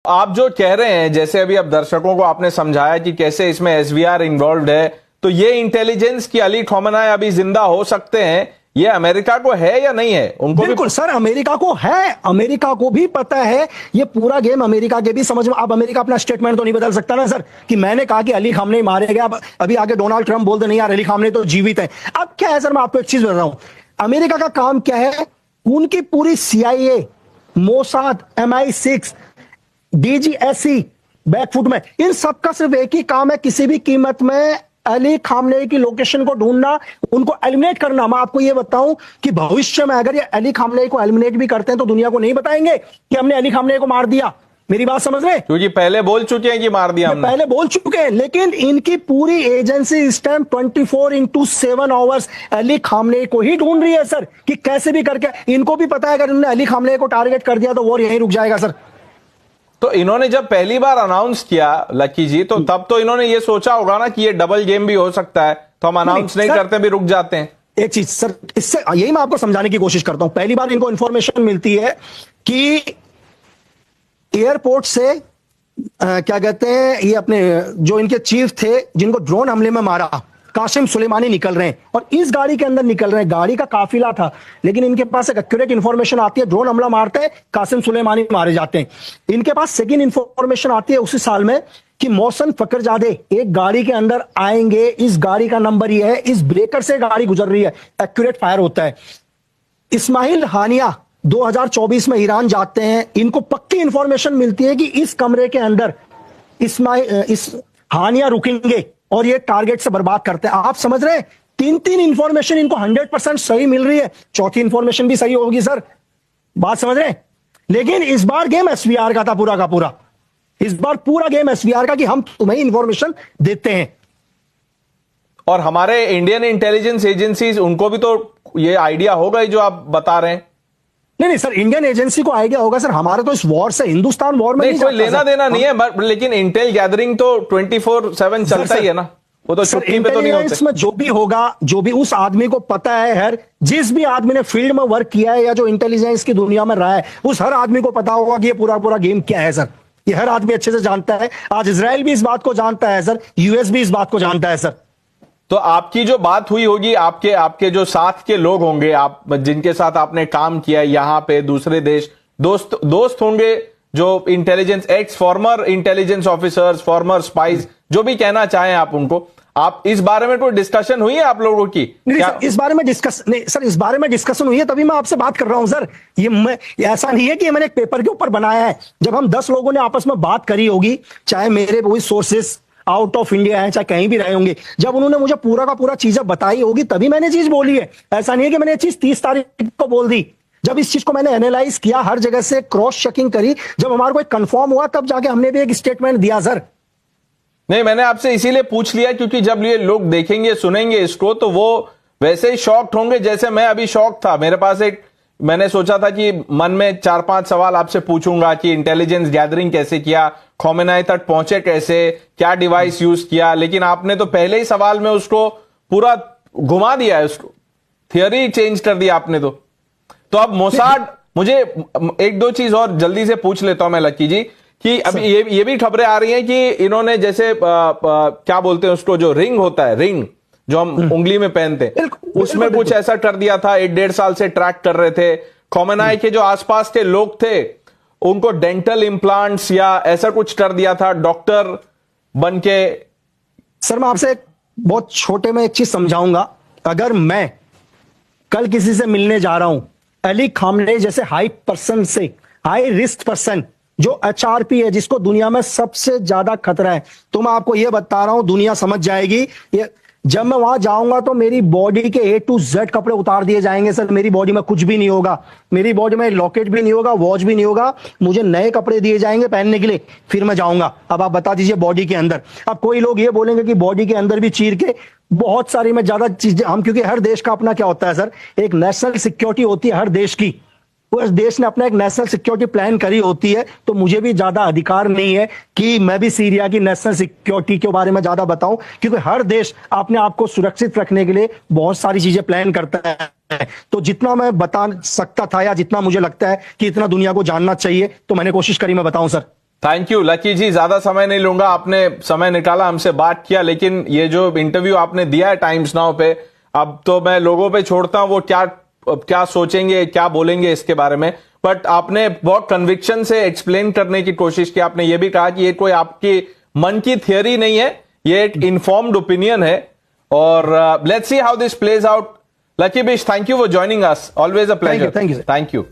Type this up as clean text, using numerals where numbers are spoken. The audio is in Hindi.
आप जो कह रहे हैं, जैसे अभी अब दर्शकों को आपने समझाया कि कैसे इसमें एसवीआर इन्वॉल्व है, तो ये इंटेलिजेंस की अली खौमेनाई अभी जिंदा हो सकते हैं, ये अमेरिका को है या नहीं है? उनको बिल्कुल सर, अमेरिका को है, अमेरिका को भी पता है। ये पूरा गेम अमेरिका के भी समझ में। अब अमेरिका अपना स्टेटमेंट तो नहीं बदल सकता ना सर, कि मैंने कहा कि अली खामनेई मारे गए, अब अभी आगे डोनाल्ड ट्रंप बोल दे नहीं यार अली खामनेई तो जीवित है। अब क्या है सर, मैं आपको एक चीज बता रहा हूं, अमेरिका का काम क्या है, उनकी पूरी CIA, Mossad, MI6, DGSE back foot में, इन सबका सिर्फ एक ही काम है, किसी भी कीमत में अली खामनेई की लोकेशन को ढूंढना, उनको एलिमिनेट करना। मैं आपको यह बताऊं कि भविष्य में अगर ये अली खामनेई को एलिमिनेट भी करते हैं तो दुनिया को नहीं बताएंगे कि हमने अली खामनेई को मार दिया। मेरी बात समझ रहे हैं? क्योंकि पहले बोल चुके हैं कि मार दिया हमने। पहले बोल चुके हैं, लेकिन इनकी पूरी एजेंसी इस time 24x7 hours Ali Khamenei को ही ढूंढ रही है सर, कि कैसे भी करके। इनको भी पता है अगर इन्होंने अली खामनेई को टारगेट कर दिया तो वॉर यहीं रुक जाएगा सर। तो इन्होंने जब पहली बार अनाउंस किया लक्की जी, तो तब तो इन्होंने ये सोचा होगा ना कि ये डबल गेम भी हो सकता है, तो हम अनाउंस नहीं करते भी रुक जाते हैं। एक चीज सर, इससे यही मैं आपको समझाने की कोशिश करता हूं। पहली बार इनको इंफॉर्मेशन मिलती है कि एयरपोर्ट से क्या कहते हैं, ये अपने जो इनके चीफ थे जिनको ड्रोन हमले में मारा, कासिम सुलेमानी निकल रहे हैं, और इस गाड़ी के अंदर निकल रहे हैं। गाड़ी का काफिला था, लेकिन इनके पास एक एक्यूरेट इंफॉर्मेशन आती है, ड्रोन हमला मारते हैं, कासिम सुलेमानी मारे जाते हैं। इनके पास सेकंड इंफॉर्मेशन आती है उसी साल में कि मोहसन फकरजादे एक गाड़ी के अंदर आएंगे, इस गाड़ी का नंबर ये है, इस ब्रेकर से गाड़ी गुजर रही है, एक्यूरेट फायर होता है। इस्माइल हानिया 2024 में ईरान जाते हैं, इनको पक्की इंफॉर्मेशन मिलती है कि इस कमरे के अंदर इस हानिया रुकेंगे और ये टारगेट से बर्बाद करते हैं। आप समझ रहे हैं, तीन इंफॉर्मेशन इनको 100% सही मिल रही है, चौथी इंफॉर्मेशन भी सही होगी सर, बात समझ रहे हैं। लेकिन इस बार गेम एसवीआर का था पूरा का पूरा, इस बार पूरा गेम एसवीआर का, कि हम तुम्हें इंफॉर्मेशन देते हैं। और हमारे इंडियन इंटेलिजेंस एजेंसीज, उनको भी तो ये आइडिया होगा ही जो आप बता रहे हैं। नहीं सर, इंडियन एजेंसी को आइडिया होगा सर, हमारा तो इस वॉर से, हिंदुस्तान वॉर में नहीं कोई लेना देना नहीं है, लेकिन इंटेल गैदरिंग तो 24/7 चलता ही है ना, वो तो छुट्टी पे तो नहीं होते। में जो भी होगा, जो भी उस आदमी को पता है, हर जिस भी आदमी ने फील्ड में वर्क किया है या जो इंटेलिजेंस की दुनिया में रहा है, उस हर आदमी को पता होगा कि ये पूरा गेम क्या है सर। ये हर आदमी अच्छे से जानता है। आज इजराइल भी इस बात को जानता है सर, यूएस भी इस बात को जानता है सर। तो आपकी जो बात हुई होगी, आपके जो साथ के लोग होंगे, आप जिनके साथ आपने काम किया यहां पे, दूसरे देश, दोस्त होंगे जो intelligence, x farmer intelligence officers, farmer spice, जो भी कहना चाहें आप उनको, आप इस बारे में कोई डिस्कशन हुई है आप लोगों की? नहीं सर, इस बारे में डिस्कशन हुई है, तभी मैं आपसे बात कर रहा हूं सर। ये ऐसा नहीं है कि मैंने एक पेपर के ऊपर बनाया है। जब हम 10 लोगों ने आपस में बात करी होगी, चाहे मेरे वही सोर्सेस आउट ऑफ इंडिया है, चाहे कहीं भी रहे होंगे, जब उन्होंने मुझे पूरा का पूरा चीजें बताई होगी, तभी मैंने चीज बोली है। ऐसा नहीं है कि मैंने ये चीज 30 तारीख को बोल दी। जब इस चीज को मैंने एनालाइज किया, हर जगह से क्रॉस चेकिंग करी, जब हमारे को कंफर्म हुआ, तब जाके हमने भी एक स्टेटमेंट दिया सर। नहीं, मैंने आपसे इसीलिए पूछ लिया क्योंकि जब ये लोग देखेंगे, सुनेंगे इसको, तो वो वैसे ही शॉक्ड होंगे जैसे मैं अभी शॉक था। मेरे पास मैंने सोचा था कि मन में 4-5 सवाल आपसे पूछूंगा कि इंटेलिजेंस गैदरिंग कैसे किया, खौमेनाई तक पहुंचे कैसे, क्या डिवाइस यूज किया, लेकिन आपने तो पहले ही सवाल में उसको पूरा घुमा दिया है, उसको थियरी चेंज कर दिया आपने। तो अब मोसाद, मुझे 1-2 चीज और जल्दी से पूछ लेता हूं मैं लक्की जी, कि अभी ये भी खबरें आ रही हैं कि इन्होंने जैसे क्या बोलते हैं उसको, जो रिंग होता है, रिंग जो हम उंगली में पहनते हैं, उसमें कुछ ऐसा कर दिया था। 1-1.5 साल से ट्रैक कर रहे थे। खौमेनाई के जो आसपास के लोग थे, उनको डेंटल इम्प्लांट्स या ऐसा कुछ कर दिया था, डॉक्टर बन के। सर मैं आपसे बहुत छोटे में एक चीज समझाऊंगा। अगर मैं कल किसी से मिलने जा रहा हूं, अली खामनेई जैसे हाई पर्सन से, हाई रिस्क पर्सन, जो HRP है, जिसको दुनिया में सबसे ज्यादा खतरा है, तो मैं आपको यह बता रहा हूं, दुनिया समझ जाएगी। ये जब मैं वहां जाऊंगा तो मेरी बॉडी के A to Z कपड़े उतार दिए जाएंगे सर। मेरी बॉडी में कुछ भी नहीं होगा, मेरी बॉडी में लॉकेट भी नहीं होगा, वॉच भी नहीं होगा, मुझे नए कपड़े दिए जाएंगे पहनने के लिए, फिर मैं जाऊंगा। अब आप बता दीजिए बॉडी के अंदर, अब कोई लोग ये बोलेंगे कि बॉडी के अंदर भी चीर के बहुत सारी में ज्यादा चीजें हम, क्योंकि हर देश का अपना क्या होता है सर, एक नेशनल सिक्योरिटी होती है हर देश की, उस देश ने अपना एक नेशनल सिक्योरिटी प्लान करी होती है। तो मुझे भी ज्यादा अधिकार नहीं है कि मैं भी सीरिया की नेशनल सिक्योरिटी के बारे में ज्यादा बताऊं, क्योंकि हर देश अपने आप को सुरक्षित रखने के लिए बहुत सारी चीजें प्लान करता है। तो जितना मैं बता सकता था, या जितना मुझे लगता है कि इतना दुनिया को जानना चाहिए, तो मैंने कोशिश करी मैं बताऊं सर। थैंक यू लकी जी, ज्यादा समय नहीं लूंगा, आपने समय निकाला, हमसे बात किया, लेकिन ये जो इंटरव्यू आपने दिया है टाइम्स नाउ पे, अब तो मैं लोगों पे छोड़ता हूं वो क्या क्या सोचेंगे, क्या बोलेंगे इसके बारे में। बट आपने बहुत कन्विक्शन से एक्सप्लेन करने की कोशिश की। आपने ये भी कहा कि ये कोई आपकी मन की थियरी नहीं है, ये एक इन्फॉर्म्ड ओपिनियन है, और let's see how this plays out. Lucky Bisht, thank you for joining us, always a pleasure. Thank you. Thank you.